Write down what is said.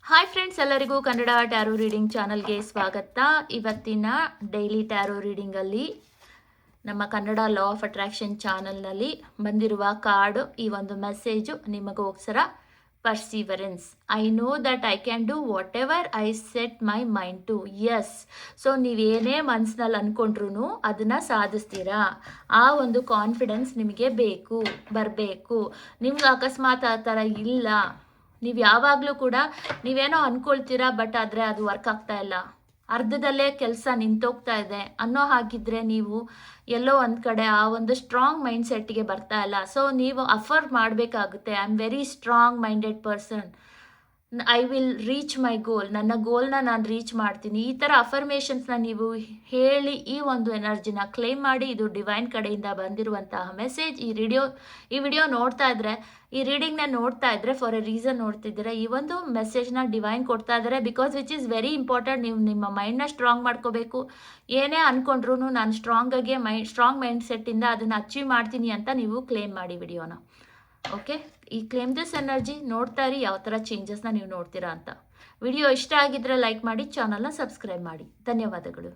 Hi friends, ಎಲ್ಲರಿಗೂ Kannada tarot reading ಚಾನಲ್ಗೆ ಸ್ವಾಗತ. ಇವತ್ತಿನ ಡೈಲಿ ಟ್ಯಾರೋ ರೀಡಿಂಗಲ್ಲಿ ನಮ್ಮ ಕನ್ನಡ ಲಾ ಆಫ್ ಅಟ್ರಾಕ್ಷನ್ ಚಾನಲ್ನಲ್ಲಿ ಬಂದಿರುವ ಕಾರ್ಡು, ಈ ಒಂದು ಮೆಸೇಜು ನಿಮಗೋಸ್ಕರ. Perseverance. I know that I can do whatever I set my mind to. Yes. So ನೀವೇನೇ ಮನಸ್ಸಿನಲ್ಲಿ ಅಂದ್ಕೊಂಡ್ರೂ ಅದನ್ನು ಸಾಧಿಸ್ತೀರಾ. ಆ ಒಂದು ಕಾನ್ಫಿಡೆನ್ಸ್ ನಿಮಗೆ ಬರಬೇಕು. ನಿಮ್ಗೆ ಅಕಸ್ಮಾತ್ ಆ ಥರ ಇಲ್ಲ, ನೀವು ಯಾವಾಗಲೂ ಕೂಡ ನೀವೇನೋ ಅಂದ್ಕೊಳ್ತೀರಾ, ಬಟ್ ಆದರೆ ಅದು ವರ್ಕ್ ಆಗ್ತಾ ಇಲ್ಲ, ಅರ್ಧದಲ್ಲೇ ಕೆಲಸ ನಿಂತೋಗ್ತಾ ಇದೆ ಅನ್ನೋ ಹಾಗಿದ್ರೆ ನೀವು ಎಲ್ಲೋ ಒಂದು ಕಡೆ ಆ ಒಂದು ಸ್ಟ್ರಾಂಗ್ ಮೈಂಡ್ ಸೆಟ್ಗೆ ಬರ್ತಾ ಇಲ್ಲ. ಸೊ ನೀವು ಅಫರ್ ಮಾಡಬೇಕಾಗುತ್ತೆ. I am very strong minded person, I will reach my goal. ನನ್ನ ಗೋಲ್ನ ನಾನು ರೀಚ್ ಮಾಡ್ತೀನಿ. ಈ ಥರ ಅಫರ್ಮೇಷನ್ಸ್ನ ನೀವು ಹೇಳಿ ಈ ಒಂದು ಎನರ್ಜಿನ ಕ್ಲೇಮ್ ಮಾಡಿ. ಇದು ಡಿವೈನ್ ಕಡೆಯಿಂದ ಬಂದಿರುವಂತಹ ಮೆಸೇಜ್. ಈ ವಿಡಿಯೋ ನೋಡ್ತಾ ಇದ್ರೆ, ಈ ರೀಡಿಂಗ್ನ ನೋಡ್ತಾ ಇದ್ರೆ ಫಾರ್ ಎ ರೀಸನ್ ನೋಡ್ತಿದ್ದೀರಾ. ಈ ಒಂದು ಮೆಸೇಜ್ನ ಡಿವೈನ್ ಕೊಡ್ತಾ ಇದ್ದಾರೆ, because which is very important. ನೀವು ನಿಮ್ಮ ಮೈಂಡ್ನ ಸ್ಟ್ರಾಂಗ್ ಮಾಡ್ಕೋಬೇಕು. ಏನೇ ಅಂದ್ಕೊಂಡ್ರು ನಾನು ಸ್ಟ್ರಾಂಗ್ ಮೈಂಡ್ ಸೆಟ್ಟಿಂದ ಅದನ್ನು ಅಚೀವ್ ಮಾಡ್ತೀನಿ ಅಂತ ನೀವು ಕ್ಲೇಮ್ ಮಾಡಿ ವಿಡಿಯೋನ. ಓಕೆ, ಈ ಕ್ಲೇಮ್ ದಿಸ್ ಎನರ್ಜಿ ನೋಡ್ತಾ ಇರಿ, ಯಾವ ಥರ ಚೇಂಜಸ್ನ ನೀವು ನೋಡ್ತೀರಾ ಅಂತ. ವಿಡಿಯೋ ಇಷ್ಟ ಆಗಿದ್ರೆ ಲೈಕ್ ಮಾಡಿ, ಚಾನಲ್ನ ಸಬ್ಸ್ಕ್ರೈಬ್ ಮಾಡಿ. ಧನ್ಯವಾದಗಳು.